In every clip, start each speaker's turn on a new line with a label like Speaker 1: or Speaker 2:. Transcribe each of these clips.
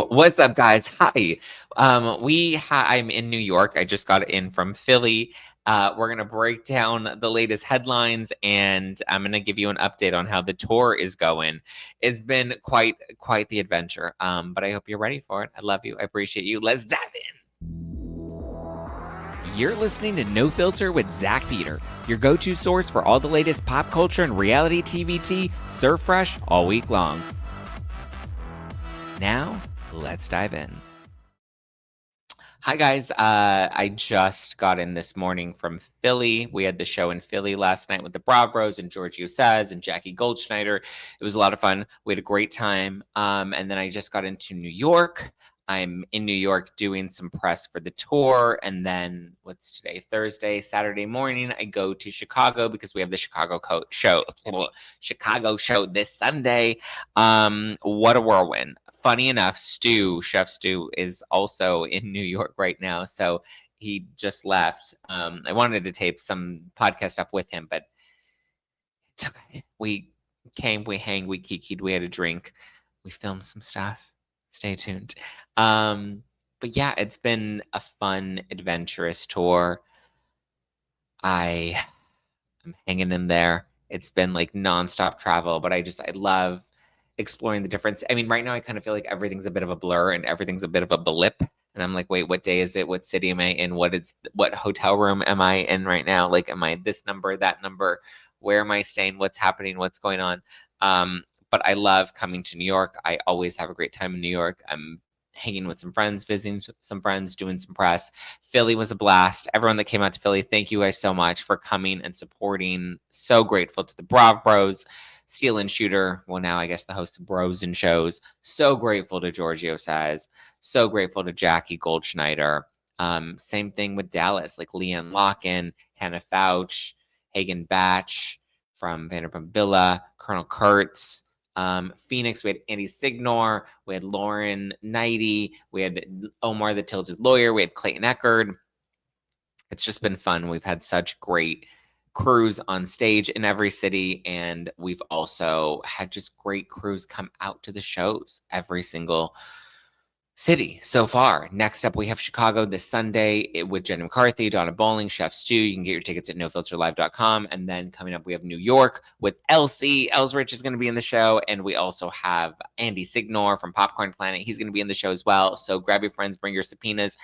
Speaker 1: What's up, guys? Hi. I'm in New York. I just got in from Philly. We're gonna break down the latest headlines, and I'm gonna give you an update on how the tour is going. It's been quite the adventure. But I hope you're ready for it. I love you. I appreciate you. Let's dive in.
Speaker 2: You're listening to No Filter with Zack Peter, your go-to source for all the latest pop culture and reality TV tea, served fresh all week long. Now, let's dive in.
Speaker 1: Hi, guys. I just got in this morning from Philly. We had the show in Philly last night with the Brawl Bros and Giorgio Saz and Jackie Goldschneider. It was a lot of fun. We had a great time. And then I just got into New York. I'm in New York doing some press for the tour. And then what's today? Thursday, Saturday morning, I go to Chicago because we have the Chicago show this Sunday. What a whirlwind. Funny enough, Chef Stu is also in New York right now. So he just left. I wanted to tape some podcast stuff with him, but it's okay. We came, we hang, we kikied, we had a drink, we filmed some stuff. Stay tuned. But yeah, it's been a fun, adventurous tour. I'm hanging in there. It's been like nonstop travel, but I love exploring the difference. I mean, right now I kind of feel like everything's a bit of a blur and everything's a bit of a blip. And I'm like, wait, what day is it? What city am I in? What hotel room am I in right now? Like, am I this number, that number? Where am I staying? What's happening? What's going on? But I love coming to New York. I always have a great time in New York. I'm hanging with some friends, visiting some friends, doing some press. Philly was a blast. Everyone that came out to Philly, thank you guys so much for coming and supporting. So grateful to the Brav Bros, Steel and Shooter. Well, now I guess the host of Bros and Shows. So grateful to Giorgio Saz. So grateful to Jackie Goldschneider. Same thing with Dallas, like Leanne Locken, Hannah Fauch, Hagen Batch from Vanderpump Villa, Colonel Kurtz. Phoenix, we had Andy Signor, we had Lauren Knighty, we had Omar the Tilted Lawyer, we had Clayton Eckerd. It's just been fun. We've had such great crews on stage in every city, and we've also had just great crews come out to the shows every single city so far. Next up, we have Chicago this Sunday with Jenny McCarthy, Donna Bowling, Chef Stu. You can get your tickets at nofilterlive.com. And then coming up, we have New York with Elsie. Ellsrich is going to be in the show. And we also have Andy Signor from Popcorn Planet. He's going to be in the show as well. So grab your friends, bring your subpoenas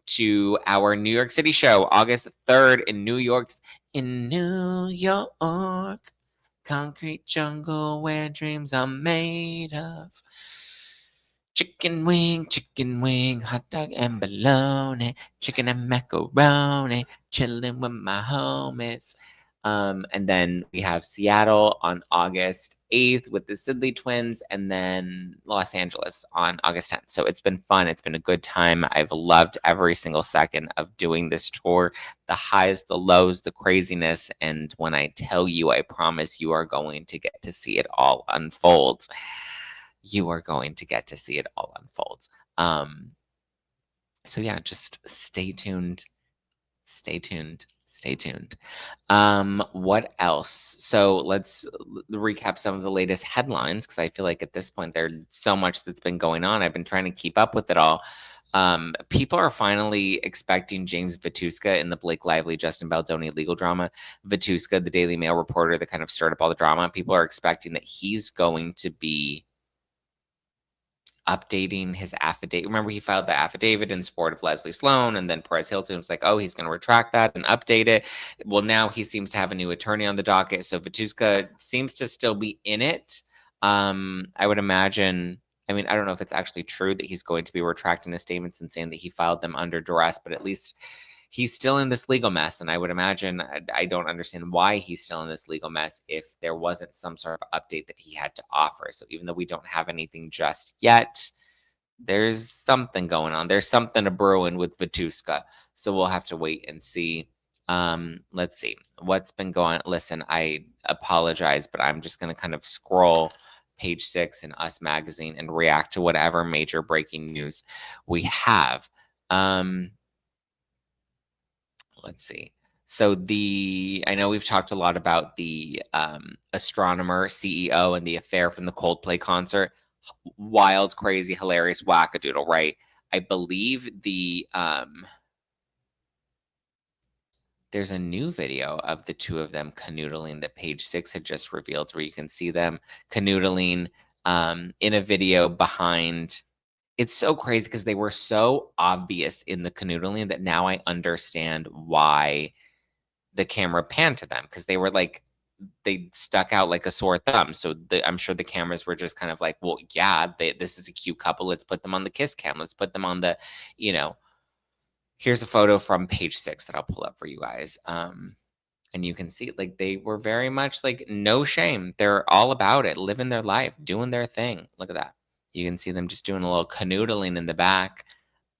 Speaker 1: to our New York City show, August 3rd in New York. Concrete jungle where dreams are made of. Chicken wing, hot dog and bologna, chicken and macaroni, chilling with my homies. And then we have Seattle on August 8th with the Sidley twins, and then Los Angeles on August 10th. So it's been fun. It's been a good time. I've loved every single second of doing this tour, the highs, the lows, the craziness. And when I tell you, I promise you are going to get to see it all unfold. You are going to get to see it all unfold. So yeah, just stay tuned. What else? So let's recap some of the latest headlines, because I feel like at this point there's so much that's been going on. I've been trying to keep up with it all. People are finally expecting James Vituska in the Blake Lively, Justin Baldoni legal drama. Vituska, the Daily Mail reporter that kind of stirred up all the drama, people are expecting that he's going to be updating his affidavit. Remember, he filed the affidavit in support of Leslie Sloan, and then Perez Hilton was like, oh, he's going to retract that and update it. Well, now he seems to have a new attorney on the docket, so Vituska seems to still be in it. I would imagine, I mean, I don't know if it's actually true that he's going to be retracting his statements and saying that he filed them under duress, but at least he's still in this legal mess. And I would imagine, I don't understand why he's still in this legal mess if there wasn't some sort of update that he had to offer. So even though we don't have anything just yet, there's something going on. There's something a brewing with Vituska. So we'll have to wait and see. Let's see what's been going. Listen, I apologize, but I'm just going to kind of scroll page 6 in Us Magazine and react to whatever major breaking news we have. Let's see. So I know we've talked a lot about the astronomer CEO and the affair from the Coldplay concert. wild, crazy, hilarious wackadoodle, right? I believe there's a new video of the two of them canoodling that Page Six had just revealed, where you can see them canoodling in a video behind. It's so crazy because they were so obvious in the canoodling that now I understand why the camera panned to them, because they were like, they stuck out like a sore thumb. So I'm sure the cameras were just kind of like, well, yeah, this is a cute couple. Let's put them on the kiss cam. Let's put them on the, you know, here's a photo from Page Six that I'll pull up for you guys. And you can see like they were very much like no shame. They're all about it, living their life, doing their thing. Look at that. You can see them just doing a little canoodling in the back.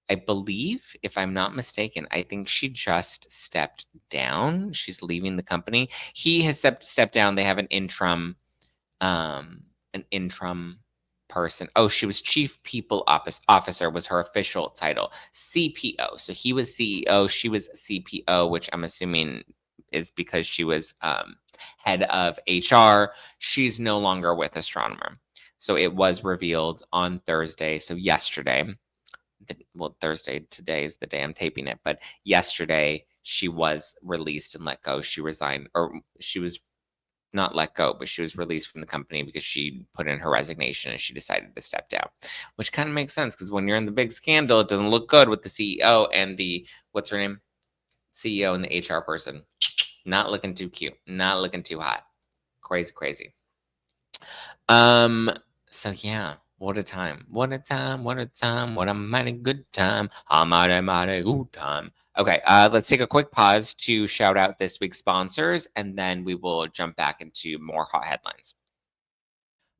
Speaker 1: I believe, if I'm not mistaken, I think she just stepped down. She's leaving the company. He has stepped down. They have an interim person. Oh, she was Chief People Officer was her official title. CPO. So he was CEO. She was CPO, which I'm assuming is because she was head of HR. She's no longer with Astronomer. So it was revealed on Thursday. So yesterday. Well, Thursday, today is the day I'm taping it, but yesterday she was released and let go. She resigned, or she was not let go, but she was released from the company because she put in her resignation and she decided to step down, which kind of makes sense because when you're in the big scandal, it doesn't look good with the CEO and the, what's her name? CEO and the HR person. Not looking too cute, not looking too hot. Crazy, crazy. So yeah. What a time. What a time. What a time. What a mighty good time. A mighty, mighty good time. Okay, let's take a quick pause to shout out this week's sponsors, and then we will jump back into more hot headlines.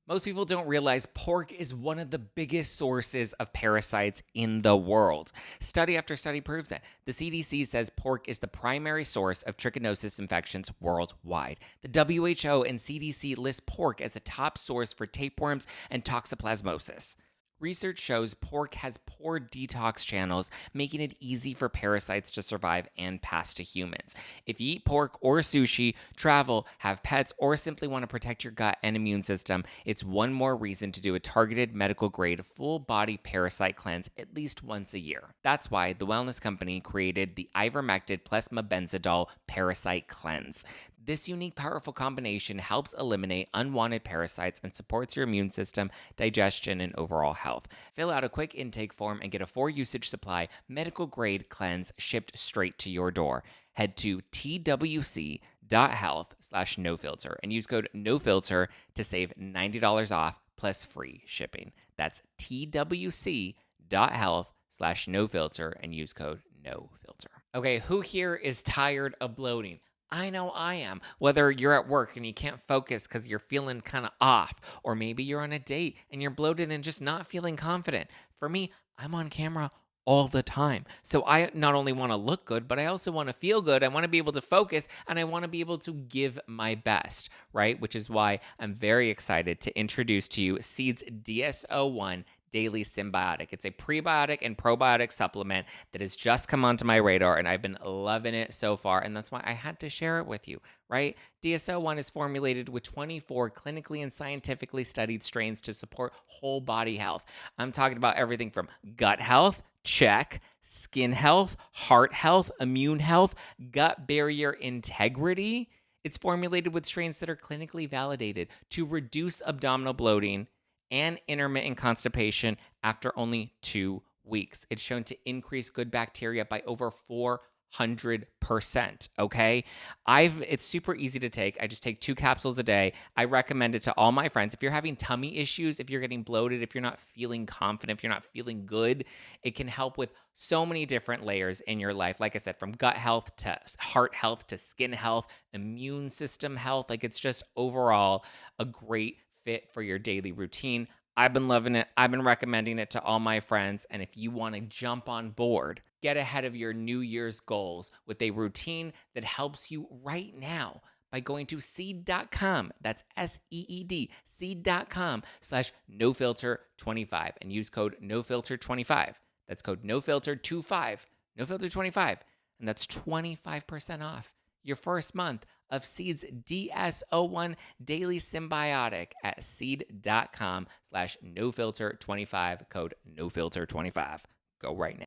Speaker 2: Most people don't realize pork is one of the biggest sources of parasites in the world. Study after study proves it. The CDC says pork is the primary source of trichinosis infections worldwide. The WHO and CDC list pork as a top source for tapeworms and toxoplasmosis. Research shows pork has poor detox channels, making it easy for parasites to survive and pass to humans. If you eat pork or sushi, travel, have pets, or simply want to protect your gut and immune system, it's one more reason to do a targeted medical grade full body parasite cleanse at least once a year. That's why the wellness company created the ivermectin plus mebendazole parasite cleanse. This unique, powerful combination helps eliminate unwanted parasites and supports your immune system, digestion, and overall health. Fill out a quick intake form and get a 4-usage supply medical grade cleanse shipped straight to your door. Head to twc.health/nofilter and use code NOFILTER to save $90 off plus free shipping. That's twc.health/nofilter and use code NOFILTER. Okay, who here is tired of bloating? I know I am. Whether you're at work and you can't focus because you're feeling kind of off, or maybe you're on a date and you're bloated and just not feeling confident. For me, I'm on camera all the time. So I not only want to look good, but I also want to feel good. I want to be able to focus and I want to be able to give my best, right? Which is why I'm very excited to introduce to you Seed's DSO1 Daily Symbiotic. It's a prebiotic and probiotic supplement that has just come onto my radar and I've been loving it so far, and that's why I had to share it with you, right? DSO1 is formulated with 24 clinically and scientifically studied strains to support whole body health. I'm talking about everything from gut health, check, skin health, heart health, immune health, gut barrier integrity. It's formulated with strains that are clinically validated to reduce abdominal bloating and intermittent constipation after only 2 weeks. It's shown to increase good bacteria by over 400%, okay? It's super easy to take. I just take 2 capsules a day. I recommend it to all my friends. If you're having tummy issues, if you're getting bloated, if you're not feeling confident, if you're not feeling good, it can help with so many different layers in your life. Like I said, from gut health to heart health to skin health, immune system health. Like, it's just overall a great fit for your daily routine. I've been loving it. I've been recommending it to all my friends. And if you want to jump on board, get ahead of your New Year's goals with a routine that helps you right now by going to seed.com. That's SEED, seed.com/nofilter25 and use code NOFILTER25. That's code NOFILTER25, NOFILTER25. And that's 25% off your first month of Seed's DS01 Daily Symbiotic at seed.com/nofilter25, code nofilter25. Go right now.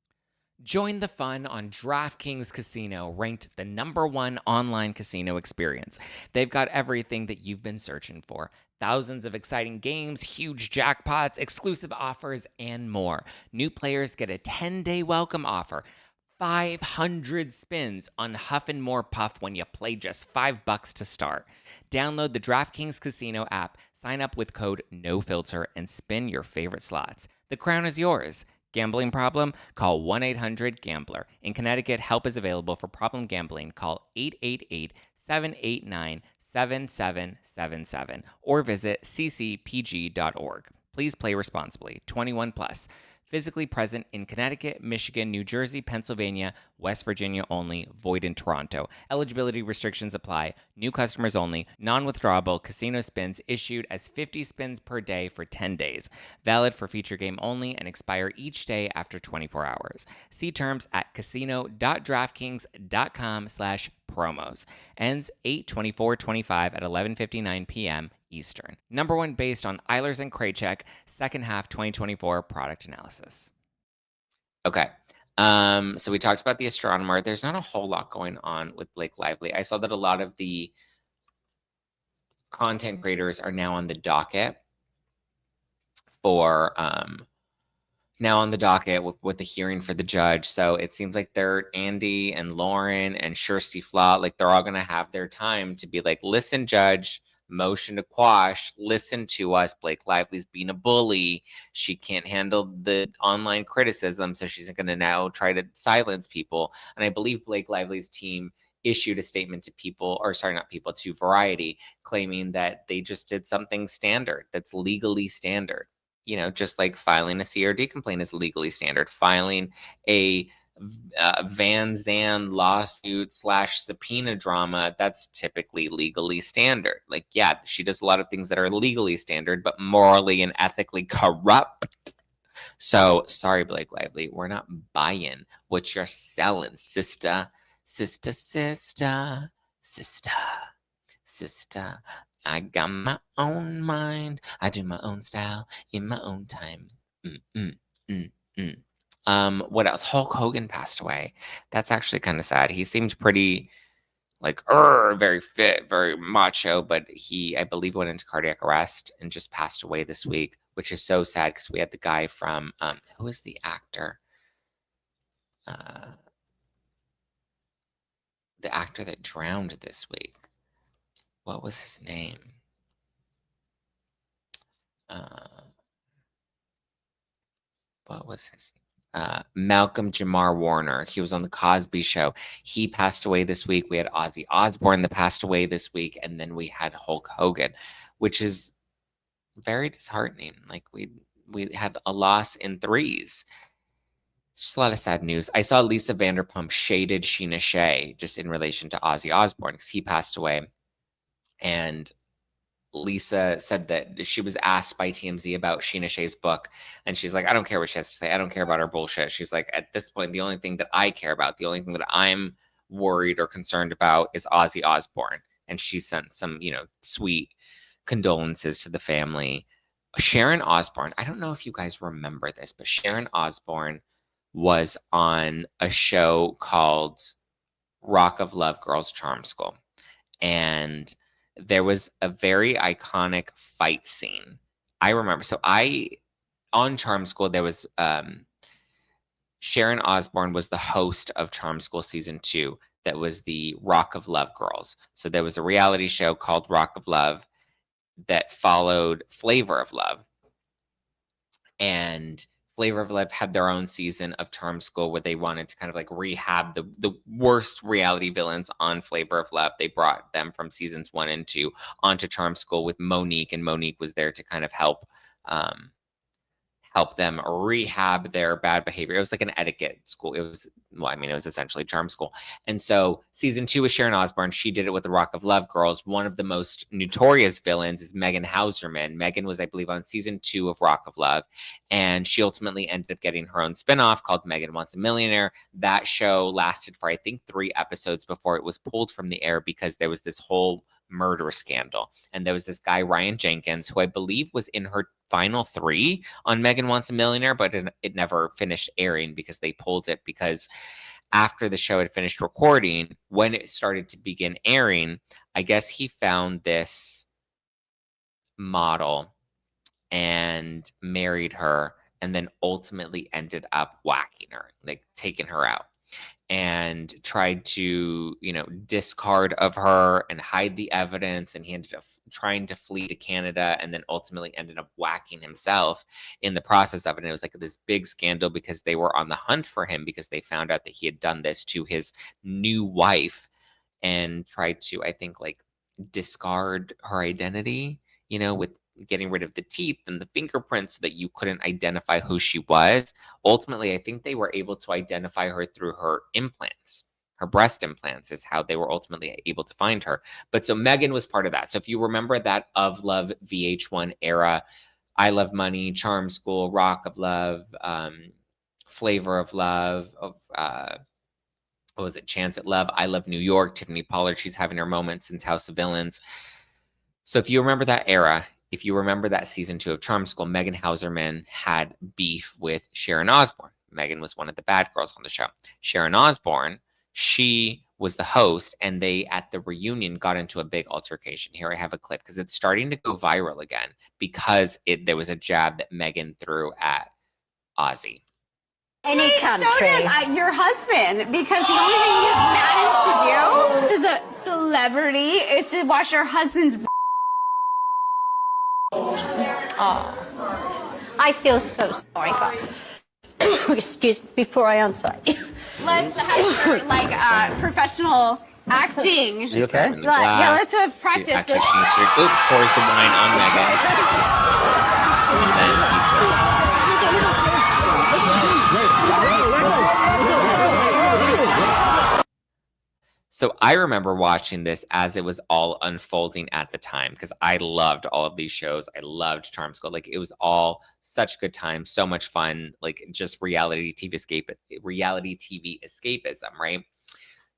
Speaker 2: Join the fun on DraftKings Casino, ranked the #1 online casino experience. They've got everything that you've been searching for. Thousands of exciting games, huge jackpots, exclusive offers, and more. New players get a 10-day welcome offer. 500 spins on Huff and More Puff when you play just $5 to start. Download the DraftKings Casino app, sign up with code NOFILTER, and spin your favorite slots. The crown is yours. Gambling problem? Call 1-800-GAMBLER. In Connecticut, help is available for problem gambling. Call 888-789-7777 or visit ccpg.org. Please play responsibly. 21 plus. Physically present in Connecticut, Michigan, New Jersey, Pennsylvania, West Virginia only. Void in Toronto. Eligibility restrictions apply. New customers only. Non-withdrawable casino spins issued as 50 spins per day for 10 days. Valid for feature game only and expire each day after 24 hours. See terms at casino.draftkings.com/promos. Ends 8/24/25 at 11:59 p.m. Eastern. #1 based on Eilers and Kraychek, second half 2024 product analysis.
Speaker 1: Okay. So we talked about the astronomer. There's not a whole lot going on with Blake Lively. I saw that a lot of the content creators are now on the docket for with the hearing for the judge. So it seems like they're Andy and Lauren and Kirsty Flaw, like they're all gonna have their time to be like, listen, judge, motion to quash, listen to us. Blake Lively's being a bully. She can't handle the online criticism, so she's gonna now try to silence people. And I believe Blake Lively's team issued a statement to to Variety, claiming that they just did something standard that's legally standard. Just like filing a CRD complaint is legally standard. Filing a Van Zandt lawsuit / subpoena drama, that's typically legally standard. Like, yeah, she does a lot of things that are legally standard, but morally and ethically corrupt. So, sorry, Blake Lively, we're not buying what you're selling, sister. Sister, sister, sister, sister. I got my own mind. I do my own style in my own time. What else? Hulk Hogan passed away. That's actually kind of sad. He seemed pretty very fit, very macho, but he, I believe, went into cardiac arrest and just passed away this week, which is so sad because we had the guy from, who is the actor? The actor that drowned this week. What was his name? Malcolm Jamar Warner. He was on the Cosby Show. He passed away this week. We had Ozzy Osbourne that passed away this week, and then we had Hulk Hogan, which is very disheartening. Like we had a loss in threes. It's just a lot of sad news. I saw Lisa Vanderpump shaded Scheana Shay just in relation to Ozzy Osbourne because he passed away. And Lisa said that she was asked by TMZ about Scheana Shay's book, and she's like, I don't care what she has to say. I don't care about her bullshit. She's like, at this point, the only thing that I care about, the only thing that I'm worried or concerned about is Ozzy Osbourne. And she sent some, sweet condolences to the family. Sharon Osbourne, I don't know if you guys remember this, but Sharon Osbourne was on a show called Rock of Love Girls Charm School. And there was a very iconic fight scene. I remember. So on Charm School, there was Sharon Osbourne was the host of Charm School season 2. That was the Rock of Love Girls. So there was a reality show called Rock of Love that followed Flavor of Love. And Flavor of Love had their own season of Charm School where they wanted to kind of like rehab the worst reality villains on Flavor of Love. They brought them from seasons 1 and 2 onto Charm School with Monique, and Monique was there to kind of help them rehab their bad behavior. It was like an etiquette school. It was well, I mean, it was essentially Charm School. And so season 2 with Sharon Osbourne, she did it with the Rock of Love girls. One of the most notorious villains is Meghan Hauserman. Meghan was, I believe, on season 2 of Rock of Love, and she ultimately ended up getting her own spinoff called Meghan Wants a Millionaire. That show lasted for, I think, 3 episodes before it was pulled from the air because there was this whole murder scandal. And there was this guy, Ryan Jenkins, who I believe was in her final 3 on Meghan Wants a Millionaire, but it never finished airing because they pulled it because after the show had finished recording, when it started to begin airing, I guess he found this model and married her and then ultimately ended up whacking her, like taking her out, and tried to, discard of her and hide the evidence. And he ended up trying to flee to Canada and then ultimately ended up whacking himself in the process of it. And it was like this big scandal because they were on the hunt for him because they found out that he had done this to his new wife and tried to, I think, like discard her identity, with getting rid of the teeth and the fingerprints so that you couldn't identify who she was. Ultimately, I think they were able to identify her through her implants. Her breast implants is how they were ultimately able to find her. But so Meghan was part of that. So if you remember that Of Love VH1 era, I Love Money, Charm School, Rock of Love, Flavor of Love, what was it? Chance at Love, I Love New York, Tiffany Pollard, she's having her moment since House of Villains. So if you remember that era, if you remember that season 2 of Charm School, Meghan Hauserman had beef with Sharon Osbourne. Meghan was one of the bad girls on the show. Sharon Osbourne, she was the host, and they, at the reunion, got into a big altercation. Here I have a clip because it's starting to go viral again because there was a jab that Meghan threw at Ozzy.
Speaker 3: Any country. So does your husband, because the only thing he's managed to do as a celebrity is to watch your husband's.
Speaker 4: Oh, I feel so sorry for. Excuse me before I answer.
Speaker 3: Let's have professional acting.
Speaker 5: You okay?
Speaker 3: Yeah, let's have practice.
Speaker 1: Pours the wine on Meghan. And then eats her. So I remember watching this as it was all unfolding at the time because I loved all of these shows. I loved Charm School. Like, it was all such good time, so much fun, like just reality TV escapism, right?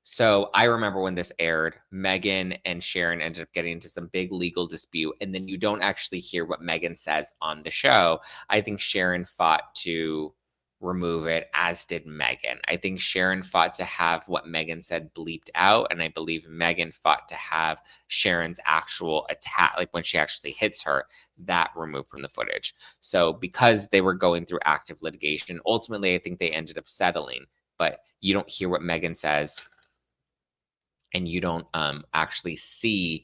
Speaker 1: So I remember when this aired, Meghan and Sharon ended up getting into some big legal dispute, and then you don't actually hear what Meghan says on the show. I think Sharon fought to remove it, as did Meghan. I think Sharon fought to have what Meghan said bleeped out, and I believe Meghan fought to have Sharon's actual attack, like when she actually hits her, that removed from the footage. So because they were going through active litigation, ultimately I think they ended up settling, but you don't hear what Meghan says, and you don't actually see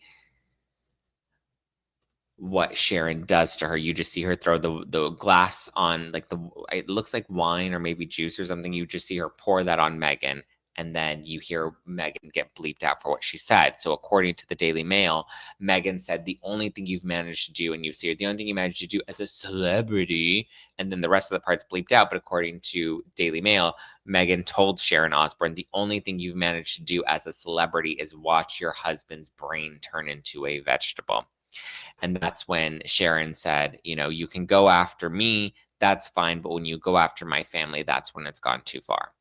Speaker 1: what Sharon does to her. You just see her throw the glass on, like, it looks like wine or maybe juice or something. You just see her pour that on Meghan, and then you hear Meghan get bleeped out for what she said. So according to the Daily Mail, Meghan said the only thing you've managed to do, and you see her, the only thing you managed to do as a celebrity, and then the rest of the part's bleeped out. But according to Daily Mail, Meghan told Sharon Osbourne, the only thing you've managed to do as a celebrity is watch your husband's brain turn into a vegetable. And that's when Sharon said, you can go after me, that's fine, but when you go after my family, that's when it's gone too far.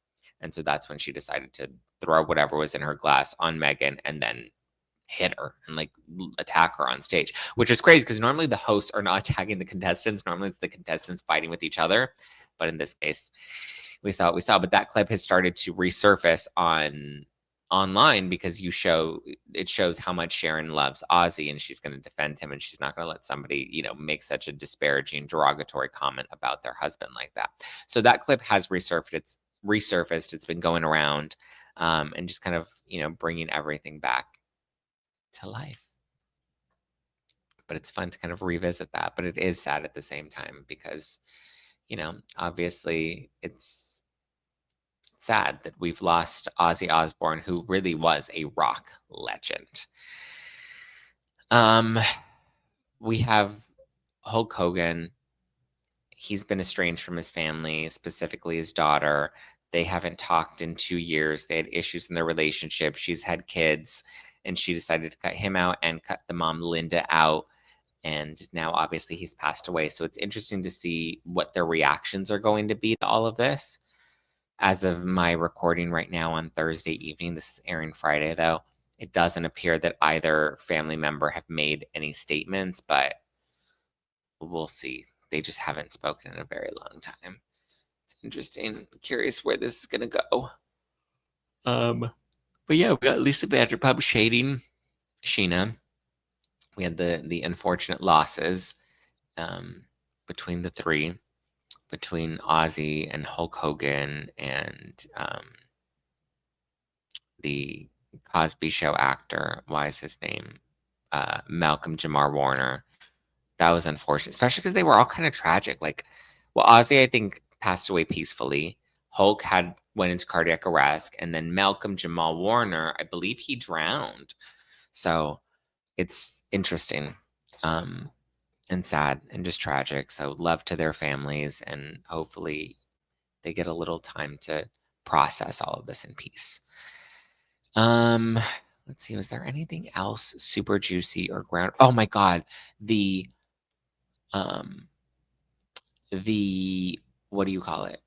Speaker 1: And so that's when she decided to throw whatever was in her glass on Meghan and then hit her and like attack her on stage, which is crazy because normally the hosts are not attacking the contestants. Normally it's the contestants fighting with each other. But in this case, we saw what we saw. But that clip has started to resurface online because it shows how much Sharon loves Ozzy, and she's going to defend him, and she's not going to let somebody, make such a disparaging, derogatory comment about their husband like that. So that clip has resurfaced. It's been going around, and just kind of, bringing everything back to life. But it's fun to kind of revisit that. But it is sad at the same time because, obviously it's sad that we've lost Ozzy Osbourne, who really was a rock legend. We have Hulk Hogan. He's been estranged from his family, specifically his daughter. They haven't talked in 2 years. They had issues in their relationship. She's had kids, and she decided to cut him out and cut the mom, Linda, out. And now, obviously, he's passed away. So it's interesting to see what their reactions are going to be to all of this. As of my recording right now on Thursday evening, this is airing Friday, though, it doesn't appear that either family member have made any statements, but we'll see. They just haven't spoken in a very long time. It's interesting. I'm curious where this is gonna go. But yeah, we got Lisa Vanderpump shading Scheana. We had the unfortunate losses between the three, between Ozzy and Hulk Hogan and the Cosby Show actor. Why is his name? Malcolm Jamar Warner. That was unfortunate, especially because they were all kind of tragic. Like, well, Ozzy, I think, passed away peacefully. Hulk went into cardiac arrest, and then Malcolm Jamal Warner, I believe he drowned. So it's interesting and sad and just tragic. So love to their families, and hopefully they get a little time to process all of this in peace. Let's see, was there anything else super juicy or ground? Oh my God, the what do you call it?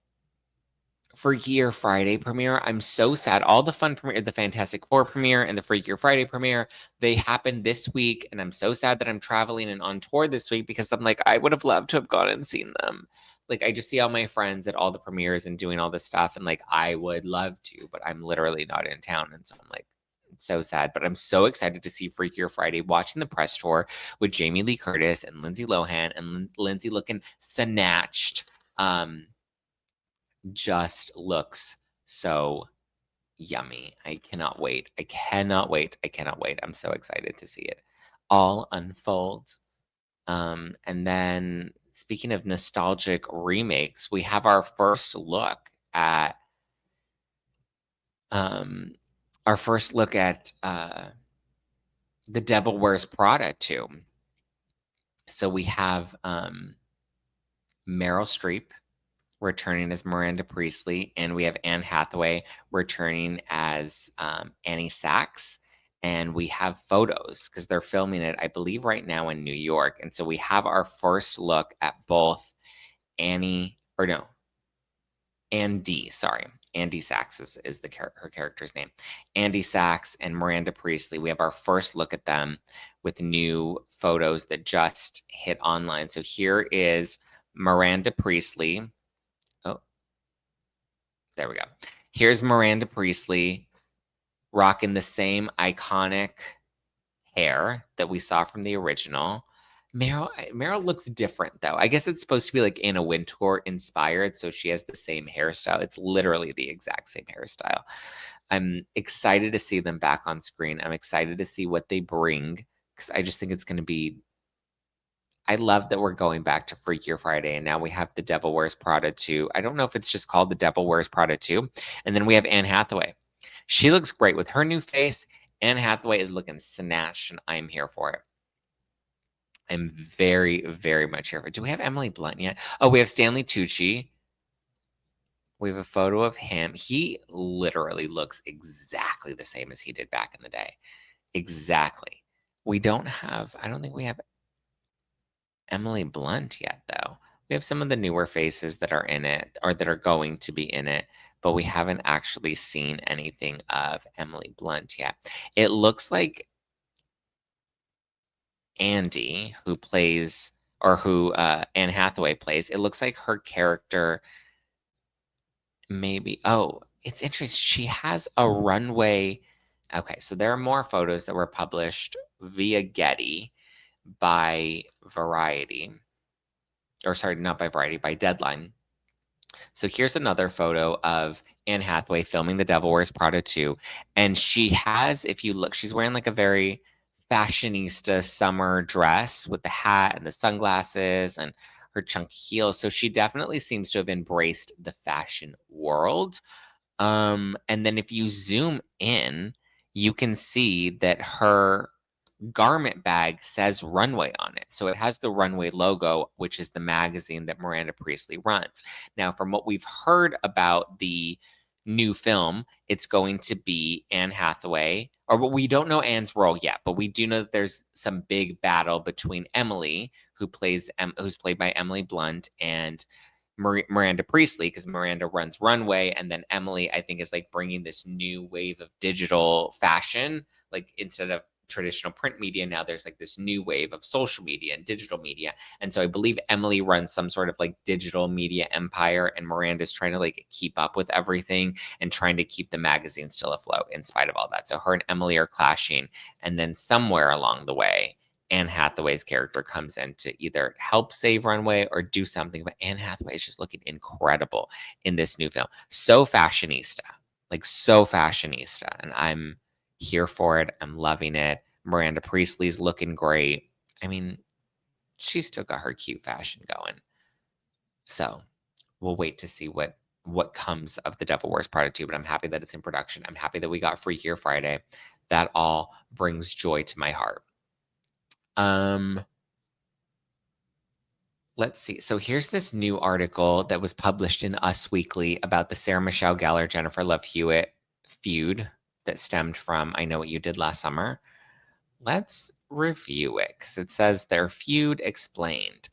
Speaker 1: Freaky Year Friday premiere. I'm so sad. All the fun premiere, the Fantastic Four premiere and the Freaky Year Friday premiere, they happened this week, and I'm so sad that I'm traveling and on tour this week because I'm like, I would have loved to have gone and seen them. Like, I just see all my friends at all the premieres and doing all this stuff, and like, I would love to, but I'm literally not in town, and so I'm like, it's so sad. But I'm so excited to see Freaky Year Friday, watching the press tour with Jamie Lee Curtis and Lindsay Lohan, and Lindsay looking snatched. Just looks so yummy. I cannot wait. I cannot wait. I cannot wait. I'm so excited to see it all unfold. And then, speaking of nostalgic remakes, we have our first look at The Devil Wears Prada 2. So we have Meryl Streep returning as Miranda Priestley, and we have Anne Hathaway returning as Annie Sachs. And we have photos because they're filming it, I believe, right now in New York. And so we have our first look at both Andy Sachs is her character's name. Andy Sachs and Miranda Priestley. We have our first look at them with new photos that just hit online. So here is Miranda Priestley. Oh, there we go. Here's Miranda Priestley rocking the same iconic hair that we saw from the original. Meryl looks different, though. I guess it's supposed to be like Anna Wintour inspired, so she has the same hairstyle. It's literally the exact same hairstyle. I'm excited to see them back on screen. I'm excited to see what they bring because I just think it's going to be. I love that we're going back to Freakier Friday, and now we have The Devil Wears Prada 2. I don't know if it's just called The Devil Wears Prada 2. And then we have Anne Hathaway. She looks great with her new face. Anne Hathaway is looking snatched, and I'm here for it. I'm very, very much here for it. Do we have Emily Blunt yet? Oh, we have Stanley Tucci. We have a photo of him. He literally looks exactly the same as he did back in the day. Exactly. I don't think we have Emily Blunt yet, though. We have some of the newer faces that are in it or that are going to be in it, but we haven't actually seen anything of Emily Blunt yet. It looks like Andy, who Anne Hathaway plays, it looks like her character maybe. Oh, it's interesting. She has a runway. Okay, so there are more photos that were published via Getty by Variety. Or sorry, not by Variety, by Deadline. So here's another photo of Anne Hathaway filming The Devil Wears Prada 2. And she has, if you look, she's wearing like a very fashionista summer dress with the hat and the sunglasses and her chunky heels. So she definitely seems to have embraced the fashion world. And then if you zoom in, you can see that her garment bag says Runway on it. So it has the Runway logo, which is the magazine that Miranda Priestly runs. Now, from what we've heard about the new film, it's going to be Anne Hathaway, or we don't know Anne's role yet, but we do know that there's some big battle between Emily, who's played by Emily Blunt, and Miranda Priestly, because Miranda runs Runway, and then Emily, I think, is like bringing this new wave of digital fashion. Like, instead of traditional print media, now there's like this new wave of social media and digital media. And so I believe Emily runs some sort of like digital media empire, and Miranda's trying to like keep up with everything and trying to keep the magazine still afloat in spite of all that. So her and Emily are clashing, and then somewhere along the way, Anne Hathaway's character comes in to either help save Runway or do something. But Anne Hathaway is just looking incredible in this new film. So fashionista, like so fashionista. And I'm here for it. I'm loving it. Miranda Priestly's looking great. I mean, she's still got her cute fashion going. So we'll wait to see what comes of The Devil Wears Prada 2, but I'm happy that it's in production. I'm happy that we got Free Here Friday. That all brings joy to my heart. Let's see. So here's this new article that was published in Us Weekly about the Sarah Michelle Gellar, Jennifer Love Hewitt feud that stemmed from I Know What You Did Last Summer. Let's review it, because it says their feud explained.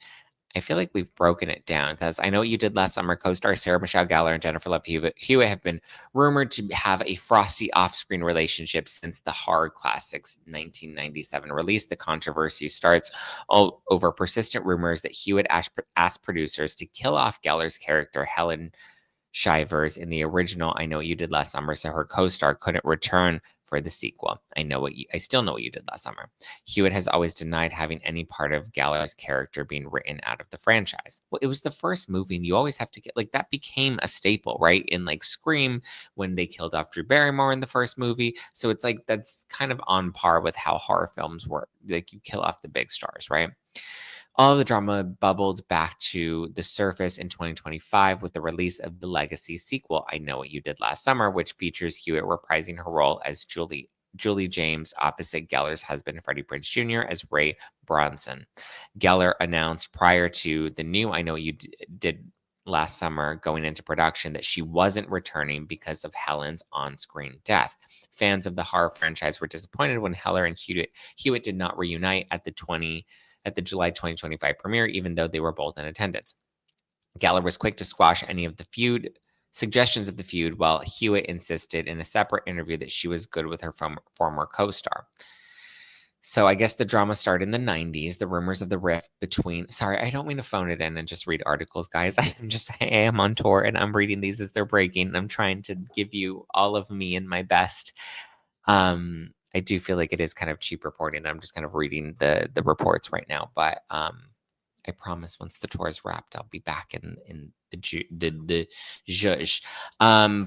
Speaker 1: I feel like we've broken it down. It says, I Know What You Did Last Summer co-star Sarah Michelle Gellar and Jennifer Love Hewitt have been rumored to have a frosty off-screen relationship since the horror classic's 1997 release. The controversy starts over persistent rumors that Hewitt asked producers to kill off Gellar's character, Helen Shivers, in the original I Know What You Did Last Summer, so her co-star couldn't return for the sequel. I Still Know What You Did Last Summer. Hewitt has always denied having any part of Gellar's character being written out of the franchise. Well, it was the first movie, and you always have to get, like, that became a staple, right? In like Scream, when they killed off Drew Barrymore in the first movie. So it's like, that's kind of on par with how horror films work. Like, you kill off the big stars, right? All of the drama bubbled back to the surface in 2025 with the release of the legacy sequel, I Know What You Did Last Summer, which features Hewitt reprising her role as Julie James opposite Gellar's husband, Freddie Prinze Jr., as Ray Bronson. Gellar announced prior to the new I Know What You Did Last Summer going into production that she wasn't returning because of Helen's on-screen death. Fans of the horror franchise were disappointed when Gellar and Hewitt did not reunite at the July 2025 premiere, even though they were both in attendance. Gellar was quick to squash any of the suggestions of the feud, while Hewitt insisted in a separate interview that she was good with her former co-star. So I guess the drama started in the 90s, the rumors of the rift between... Sorry, I don't mean to phone it in and just read articles, guys. I am on tour, and I'm reading these as they're breaking, and I'm trying to give you all of me and my best. I do feel like it is kind of cheap reporting. I'm just kind of reading the reports right now, but I promise once the tour is wrapped, I'll be back in the zhuzh.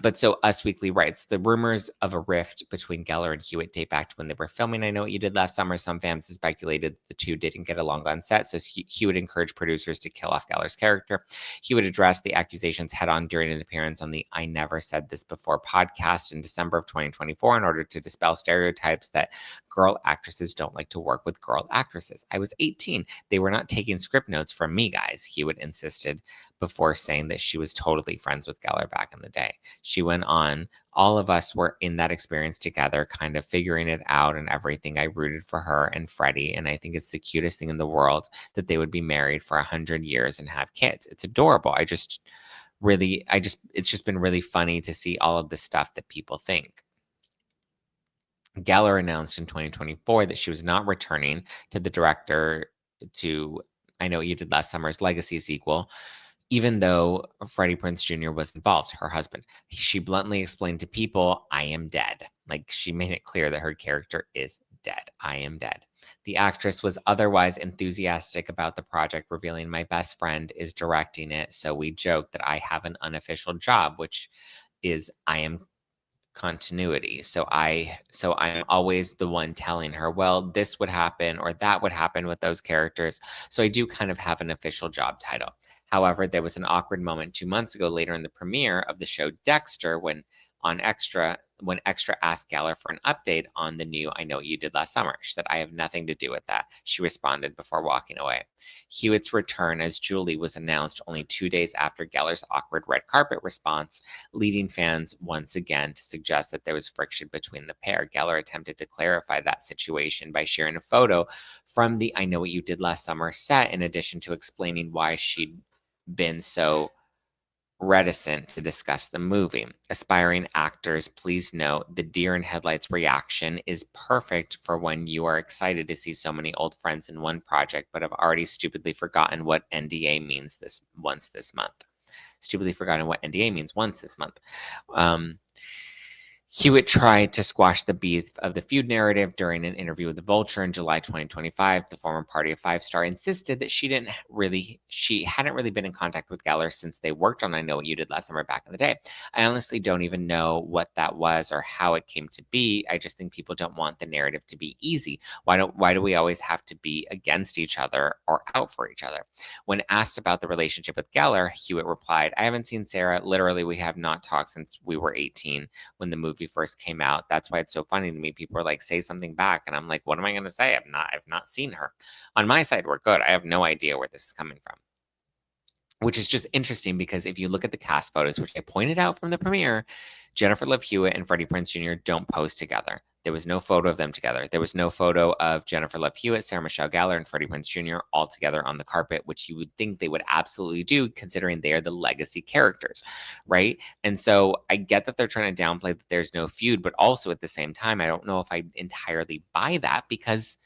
Speaker 1: But so Us Weekly writes, the rumors of a rift between Gellar and Hewitt date back to when they were filming I Know What You Did Last Summer. Some fans speculated the two didn't get along on set, so Hewitt encouraged producers to kill off Gellar's character. Hewitt addressed the accusations head-on during an appearance on the I Never Said This Before podcast in December of 2024 in order to dispel stereotypes that girl actresses don't like to work with girl actresses. I was 18. They were not taking script notes from me, guys, Hewitt insisted, before saying that she was totally friends with Gellar back in the day. She went on, all of us were in that experience together, kind of figuring it out and everything. I rooted for her and Freddie, and I think it's the cutest thing in the world that they would be married for 100 years and have kids. It's adorable. It's just been really funny to see all of the stuff that people think. Gellar announced in 2024 that she was not returning to the director to I Know What You Did Last Summer's legacy sequel, even though Freddie Prinze Jr. was involved, her husband. She bluntly explained to people, I am dead. Like, she made it clear that her character is dead. I am dead. The actress was otherwise enthusiastic about the project, revealing, my best friend is directing it, so we joke that I have an unofficial job, which is I am continuity. So I'm always the one telling her, well, this would happen or that would happen with those characters. So I do kind of have an official job title. However, there was an awkward moment 2 months ago later in the premiere of the show Dexter when on Extra, when Extra asked Gellar for an update on the new I Know What You Did Last Summer. She said, I have nothing to do with that. She responded before walking away. Hewitt's return as Julie was announced only 2 days after Gellar's awkward red carpet response, leading fans once again to suggest that there was friction between the pair. Gellar attempted to clarify that situation by sharing a photo from the I Know What You Did Last Summer set, in addition to explaining why she'd been so reticent to discuss the movie. Aspiring actors, please note the deer in headlights reaction is perfect for when you are excited to see so many old friends in one project, but have already stupidly forgotten what NDA means this month. Stupidly forgotten what NDA means once this month. Hewitt tried to squash the beef of the feud narrative during an interview with The Vulture in July 2025. The former Party of Five star insisted that she hadn't really been in contact with Gellar since they worked on I Know What You Did Last Summer back in the day. I honestly don't even know what that was or how it came to be. I just think people don't want the narrative to be easy. Why do we always have to be against each other or out for each other? When asked about the relationship with Gellar, Hewitt replied, I haven't seen Sarah. Literally, we have not talked since we were 18 when the movie first came out. That's why it's so funny to me. People are like, say something back. And I'm like, what am I going to say? I've not seen her. On my side, we're good. I have no idea where this is coming from. Which is just interesting because if you look at the cast photos, which I pointed out from the premiere, Jennifer Love Hewitt and Freddie Prinze Jr. don't pose together. There was no photo of them together. There was no photo of Jennifer Love Hewitt, Sarah Michelle Gellar, and Freddie Prinze Jr. all together on the carpet, which you would think they would absolutely do considering they are the legacy characters, right? And so I get that they're trying to downplay that there's no feud, but also at the same time, I don't know if I entirely buy that because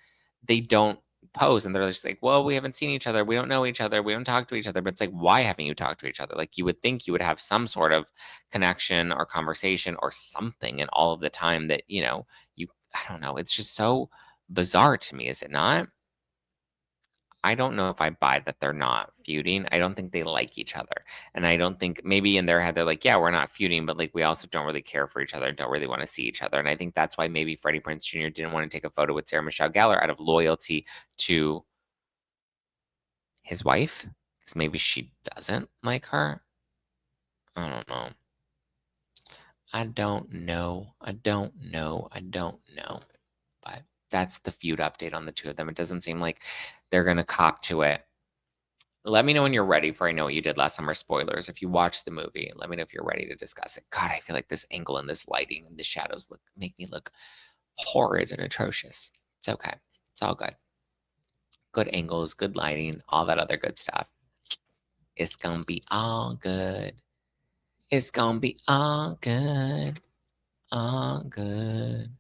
Speaker 1: they don't pose and they're just like, well, we haven't seen each other, we don't know each other, we don't talk to each other. But it's like, why haven't you talked to each other? Like, you would think you would have some sort of connection or conversation or something in all of the time that, you know, I don't know, it's just so bizarre to me, is it not? I don't know if I buy that they're not feuding. I don't think they like each other. And I don't think, maybe in their head they're like, yeah, we're not feuding, but like we also don't really care for each other, don't really want to see each other. And I think that's why maybe Freddie Prinze Jr. didn't want to take a photo with Sarah Michelle Gellar out of loyalty to his wife, because maybe she doesn't like her. I don't know. I don't know. But that's the feud update on the two of them. It doesn't seem like they're going to cop to it. Let me know when you're ready for I Know What You Did Last Summer spoilers. If you watched the movie, let me know if you're ready to discuss it. God, I feel like this angle and this lighting and the shadows make me look horrid and atrocious. It's okay. It's all good. Good angles, good lighting, all that other good stuff. It's gonna be all good. It's gonna be all good. All good.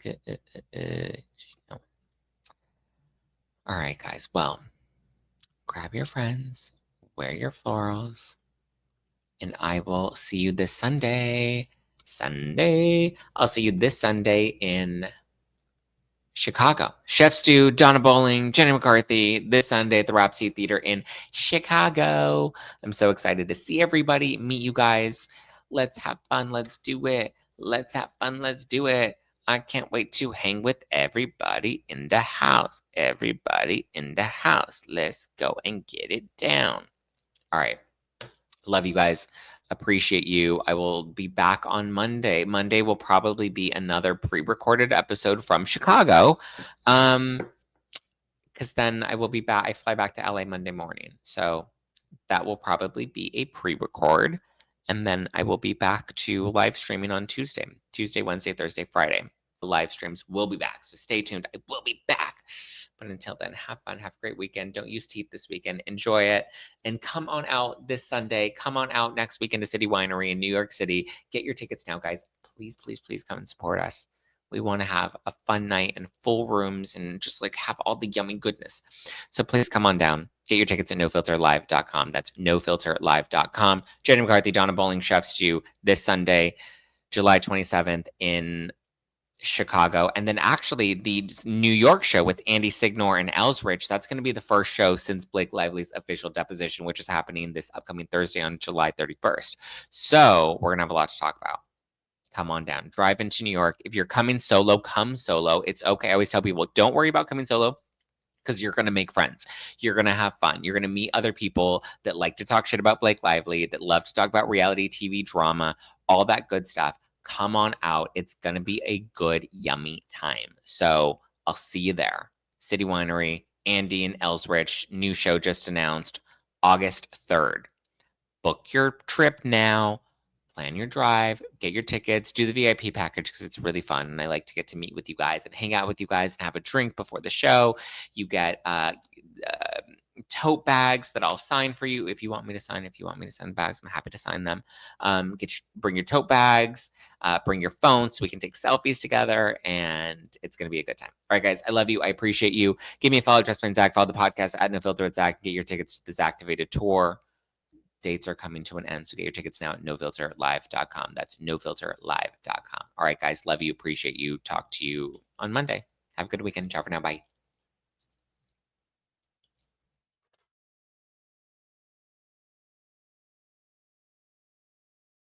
Speaker 1: Good. All right, guys. Well, grab your friends, wear your florals, and I will see you this Sunday. I'll see you this Sunday in Chicago. Chef Stu, Donna Bowling, Jenny McCarthy, this Sunday at the Rhapsody Theater in Chicago. I'm so excited to see everybody, meet you guys. Let's have fun. Let's do it. Let's have fun. Let's do it. I can't wait to hang with everybody in the house. Everybody in the house. Let's go and get it down. All right. Love you guys. Appreciate you. I will be back on Monday. Monday will probably be another pre-recorded episode from Chicago. Because then I will be back. I fly back to LA Monday morning. So that will probably be a pre-record. And then I will be back to live streaming on Tuesday, Wednesday, Thursday, Friday. The live streams will be back. So stay tuned. I will be back. But until then, have fun. Have a great weekend. Don't use teeth this weekend. Enjoy it. And come on out this Sunday. Come on out next weekend to City Winery in New York City. Get your tickets now, guys. Please, please, please come and support us. We want to have a fun night and full rooms and just like have all the yummy goodness. So please come on down. Get your tickets at nofilterlive.com. That's nofilterlive.com. Jenny McCarthy, Donna Bowling, Chef Stew this Sunday, July 27th in Chicago. And then actually the New York show with Andy Signor and Ellsrich, that's going to be the first show since Blake Lively's official deposition, which is happening this upcoming Thursday on July 31st. So we're going to have a lot to talk about. Come on down. Drive into New York. If you're coming solo, come solo. It's okay. I always tell people, don't worry about coming solo. because you're going to make friends. You're going to have fun. You're going to meet other people that like to talk shit about Blake Lively, that love to talk about reality TV drama, all that good stuff. Come on out. It's going to be a good, yummy time. So I'll see you there. City Winery, Andy and Ellsrich, new show just announced, August 3rd. Book your trip now. Plan your drive, get your tickets, do the VIP package because it's really fun. And I like to get to meet with you guys and hang out with you guys and have a drink before the show. You get tote bags that I'll sign for you if you want me to sign. If you want me to send bags, I'm happy to sign them. Bring your tote bags, bring your phone so we can take selfies together, and it's going to be a good time. All right, guys, I love you. I appreciate you. Give me a follow, Just Plain Zack. Follow the podcast at No Filter with Zack. Get your tickets to the Zacktivated tour. Dates are coming to an end, so get your tickets now at nofilterlive.com. That's nofilterlive.com. All right, guys, love you, appreciate you. Talk to you on Monday. Have a good weekend. Ciao for now. Bye.